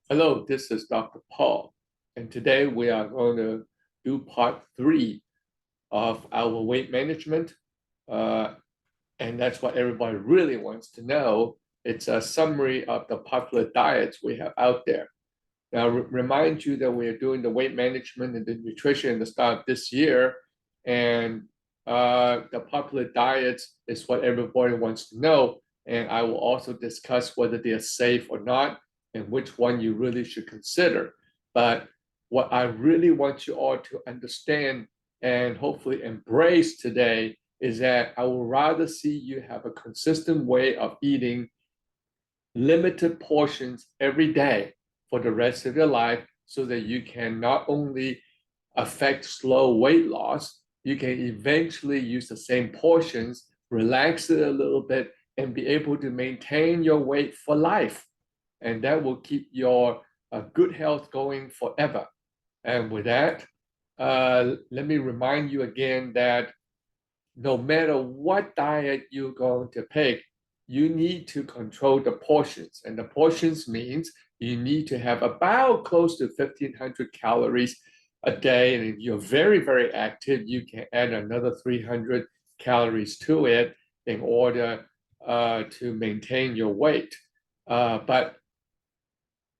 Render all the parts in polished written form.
Hello, this is Dr. Paul, and today we are going to do part 3 of our weight management. Uh, and that's what everybody really wants to know. It's a summary of the popular diets we have out there. Now, remind you that we are doing the weight management and the nutrition at the start of this year. And the popular diets is what everybody wants to know. And I will also discuss whether they are safe or not and which one you really should consider. But what I really want you all to understand and hopefully embrace today is that I would rather see you have a consistent way of eating limited portions every day for the rest of your life so that you can not only affect slow weight loss, you can eventually use the same portions, relax it a little bit, and be able to maintain your weight for life. And that will keep your good health going forever. And with that, let me remind you again that no matter what diet you're going to pick, you need to control the portions. And the portions means you need to have about close to 1,500 calories a day. And if you're very, very active, you can add another 300 calories to it in order to maintain your weight. But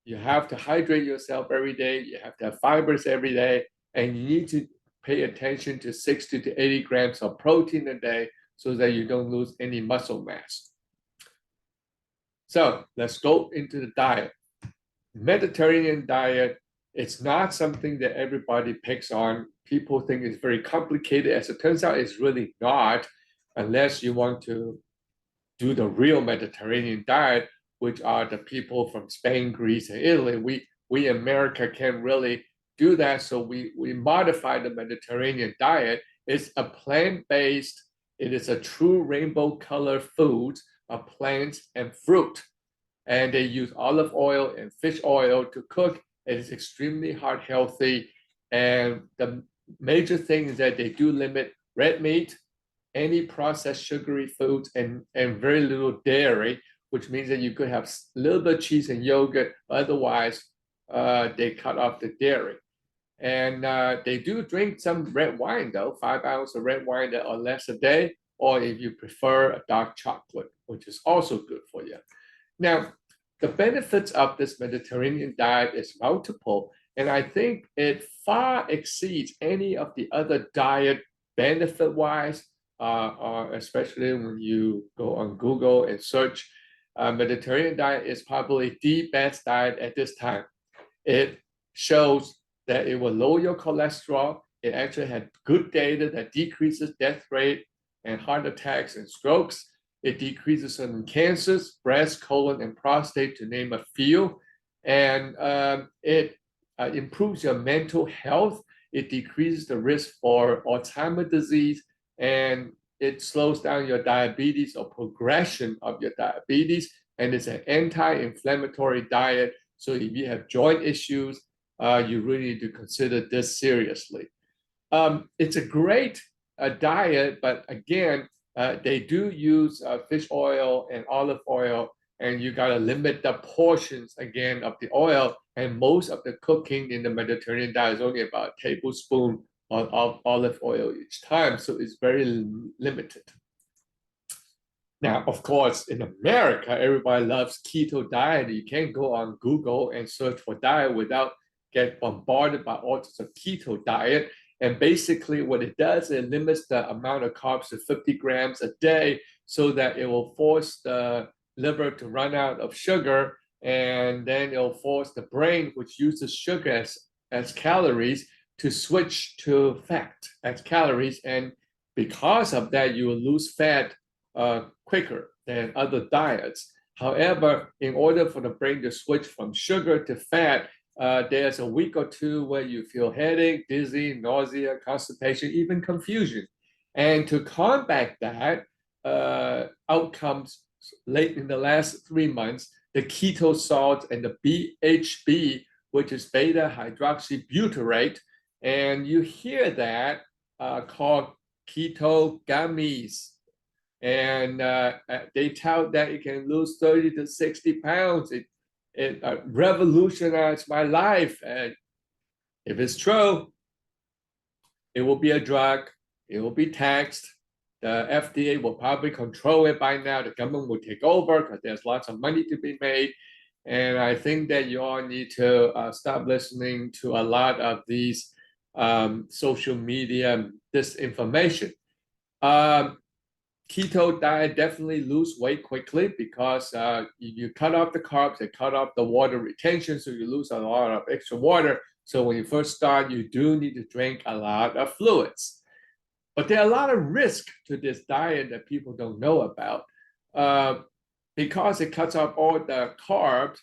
you have to hydrate yourself every day. You have to have fibers every day. And you need to pay attention to 60 to 80 grams of protein a day so that you don't lose any muscle mass. So let's go into the diet. Mediterranean diet, it's not something that everybody picks on. People think it's very complicated. As it turns out, it's really not, unless you want to do the real Mediterranean diet, which are the people from Spain, Greece, and Italy. We America can't really do that, so we modify the Mediterranean diet. It's a plant-based, it is a true rainbow color food of plants and fruit. And they use olive oil and fish oil to cook. It is extremely heart healthy. And the major thing is that they do limit red meat, any processed sugary foods, and very little dairy, which means that you could have a little bit of cheese and yogurt. Otherwise, they cut off the dairy. And they do drink some red wine, though, 5 ounces of red wine or less a day, or if you prefer a dark chocolate, which is also good for you. Now, the benefits of this Mediterranean diet is multiple, and I think it far exceeds any of the other diet benefit-wise, especially when you go on Google and search. Mediterranean diet is probably the best diet at this time. It shows that it will lower your cholesterol. It actually had good data that decreases death rate and heart attacks and strokes. It decreases certain cancers, breast, colon, and prostate, to name a few. And it improves your mental health. It decreases the risk for Alzheimer's disease, and it slows down your diabetes or progression of your diabetes. And it's an anti-inflammatory diet. So if you have joint issues, you really need to consider this seriously. It's a great diet, but again, they do use fish oil and olive oil, and you got to limit the portions again of the oil. And most of the cooking in the Mediterranean diet is only about a tablespoon of olive oil each time, so it's very limited. Now, of course, in America, everybody loves keto diet. You can't go on Google and search for diet without get bombarded by all sorts of keto diet. And basically what it does, it limits the amount of carbs to 50 grams a day so that it will force the liver to run out of sugar. And then it'll force the brain, which uses sugar as calories, to switch to fat as calories. And because of that, you will lose fat quicker than other diets. However, in order for the brain to switch from sugar to fat, there's a week or two where you feel headache, dizzy, nausea, constipation, even confusion. And to combat that, outcomes late in the last 3 months, the keto salt and the BHB, which is beta hydroxybutyrate, and you hear that called keto gummies. And they tout that you can lose 30 to 60 pounds it revolutionized my life. And if it's true, it will be a drug, it will be taxed. The FDA will probably control it by now. The government will take over because there's lots of money to be made. And I think that you all need to stop listening to a lot of these social media disinformation. Keto diet definitely lose weight quickly because you cut off the carbs, they cut off the water retention, so you lose a lot of extra water. So when you first start, you do need to drink a lot of fluids. But there are a lot of risks to this diet that people don't know about. Because it cuts off all the carbs,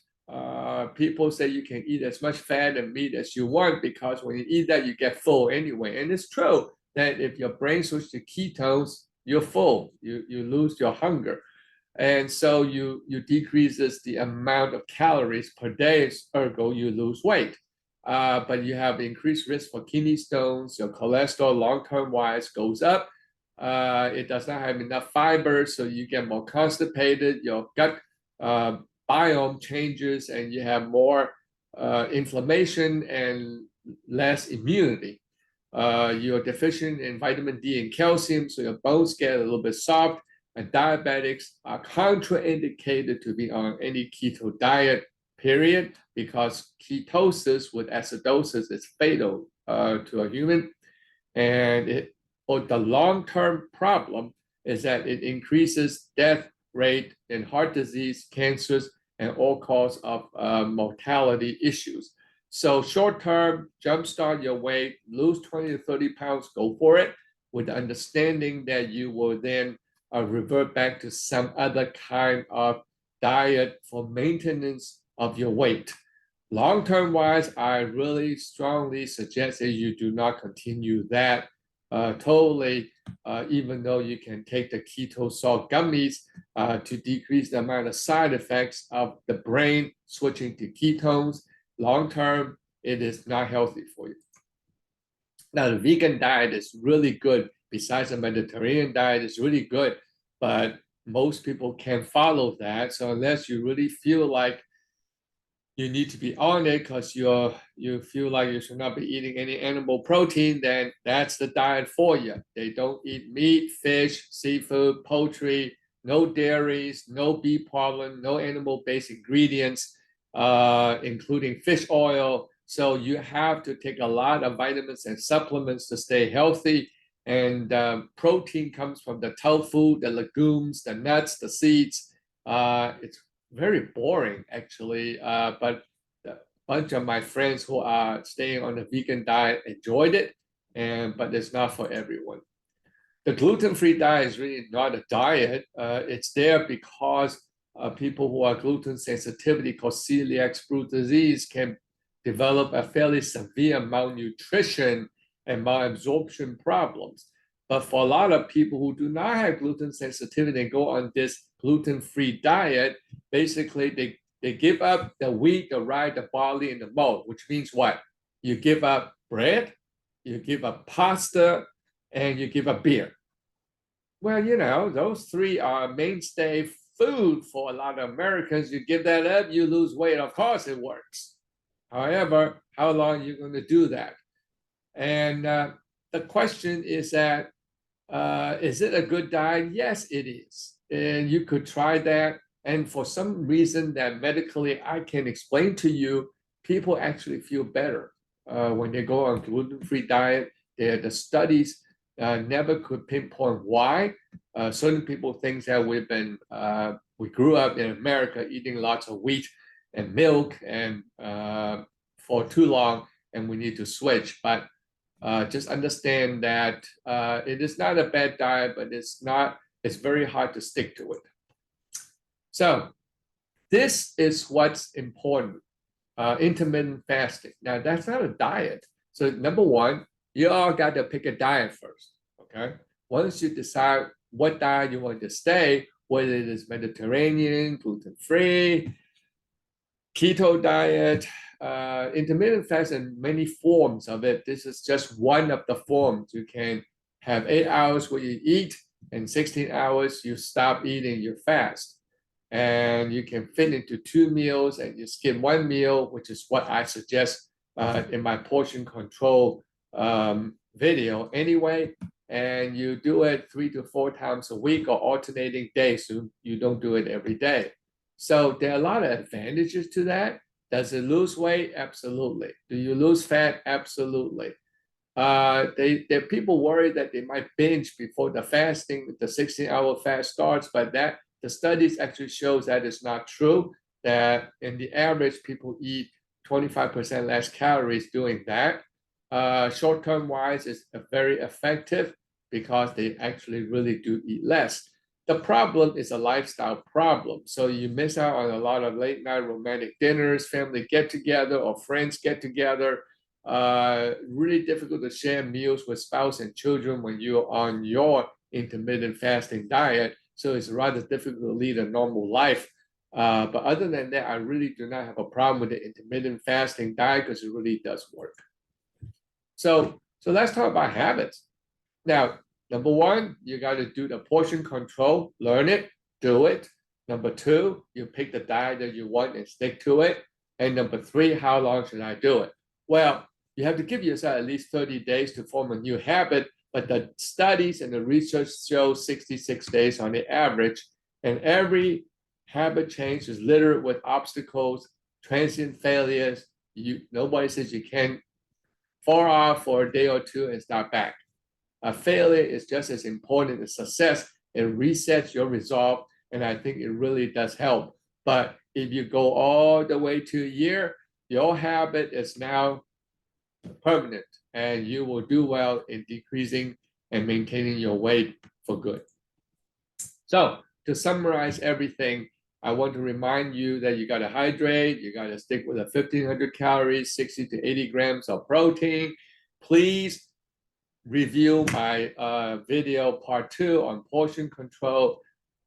people say you can eat as much fat and meat as you want because when you eat that, you get full anyway. And it's true that if your brain switches to ketones, you're full, you lose your hunger. And so you decreases the amount of calories per day, ergo you lose weight. But you have increased risk for kidney stones, your cholesterol long-term wise goes up. It does not have enough fiber, so you get more constipated, your gut biome changes, and you have more inflammation and less immunity. You're deficient in vitamin D and calcium, so your bones get a little bit soft. And diabetics are contraindicated to be on any keto diet, period, because ketosis with acidosis is fatal to a human. And the long-term problem is that it increases death rate in heart disease, cancers, and all cause of mortality issues. So short-term, jumpstart your weight, lose 20 to 30 pounds, go for it, with the understanding that you will then revert back to some other kind of diet for maintenance of your weight. Long-term wise, I really strongly suggest that you do not continue that totally, even though you can take the keto salt gummies to decrease the amount of side effects of the brain switching to ketones. Long-term, it is not healthy for you. Now, the vegan diet is really good. Besides the Mediterranean diet, it's really good, but most people can't follow that. So unless you really feel like you need to be on it because you feel like you should not be eating any animal protein, then that's the diet for you. They don't eat meat, fish, seafood, poultry, no dairies, no bee pollen, no animal-based ingredients, including fish oil. So you have to take a lot of vitamins and supplements to stay healthy. And protein comes from the tofu, the legumes, the nuts, the seeds. It's very boring, actually, but a bunch of my friends who are staying on a vegan diet enjoyed it, but it's not for everyone. The gluten-free diet is really not a diet. It's there because people who are gluten sensitivity, called celiac Bruce disease, can develop a fairly severe malnutrition and malabsorption problems. But for a lot of people who do not have gluten sensitivity and go on this gluten-free diet, basically they give up the wheat, the rye, the barley, and the malt, which means what? You give up bread, you give up pasta, and you give up beer. Well, you know, those three are mainstay food for a lot of Americans. You give that up, you lose weight. Of course it works. However, how long are you going to do that? And the question is that, is it a good diet? Yes, it is. And you could try that. And for some reason that medically I can explain to you, people actually feel better when they go on gluten-free diet. The studies never could pinpoint why. Certain people think that we grew up in America eating lots of wheat and milk and for too long, and we need to switch. But just understand that it is not a bad diet, but it's very hard to stick to it. So this is what's important, intermittent fasting. Now, that's not a diet. So number one, you all got to pick a diet first, okay? Once you decide what diet you want to stay, whether it is Mediterranean, gluten-free, keto diet, intermittent fasting, many forms of it. This is just one of the forms. You can have 8 hours where you eat and 16 hours you stop eating, you fast. and you can fit into 2 meals, and you skip 1 meal, which is what I suggest in my portion control video anyway. And you do it 3 to 4 times a week or alternating days, so you don't do it every day. So there are a lot of advantages to that. Does it lose weight? Absolutely. Do you lose fat? Absolutely. There people worry that they might binge before the fasting, the 16-hour fast starts, but that the studies actually shows that it's not true. That in the average, people eat 25% less calories doing that. Short-term wise, it's very effective because they actually really do eat less. The problem is a lifestyle problem. So you miss out on a lot of late night romantic dinners, family get together, or friends get together. Really difficult to share meals with spouse and children when you're on your intermittent fasting diet. So it's rather difficult to lead a normal life. But other than that, I really do not have a problem with the intermittent fasting diet because it really does work. So let's talk about habits. Now, number one, you got to do the portion control, learn it, do it. Number two, you pick the diet that you want and stick to it. And number three, how long should I do it? Well, you have to give yourself at least 30 days to form a new habit, but the studies and the research show 66 days on the average. And every habit change is littered with obstacles, transient failures. Nobody says you can fall off for a day or two and start back. A failure is just as important as success. It resets your resolve, and I think it really does help. But if you go all the way to a year, your habit is now permanent, and you will do well in decreasing and maintaining your weight for good. So to summarize everything, I want to remind you that you got to hydrate, you got to stick with 1,500 calories, 60 to 80 grams of protein. Please review my video part 2 on portion control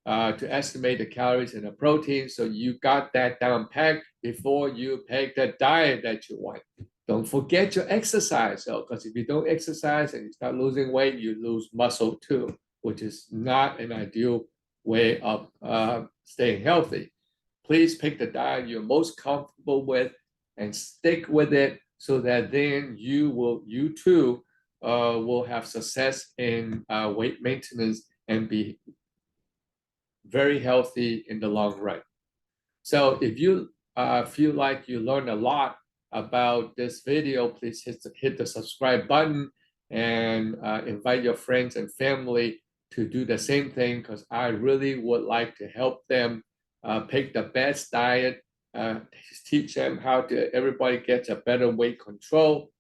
to estimate the calories and the protein, so you got that down packed before you pick the diet that you want. Don't forget your exercise, though, because if you don't exercise and you start losing weight, you lose muscle too, which is not an ideal way of staying healthy. Please pick the diet you're most comfortable with and stick with it, so that then you too will have success in weight maintenance and be very healthy in the long run. So if you feel like you learned a lot about this video, please hit the subscribe button and invite your friends and family to do the same thing, because I really would like to help them pick the best diet, teach them how to everybody gets a better weight control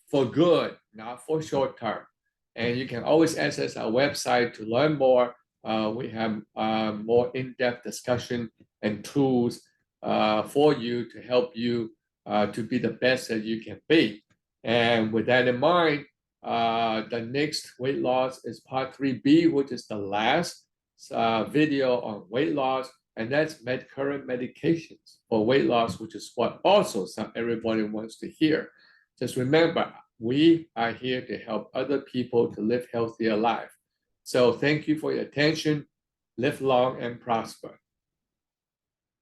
for good, not for short term. And you can always access our website to learn more. We have more in-depth discussion and tools for you to help you to be the best that you can be. And with that in mind, the next weight loss is part 3B, which is the last video on weight loss, and that's current medications for weight loss, which is what also everybody wants to hear. Just remember, we are here to help other people to live healthier life. So thank you for your attention. Live long and prosper.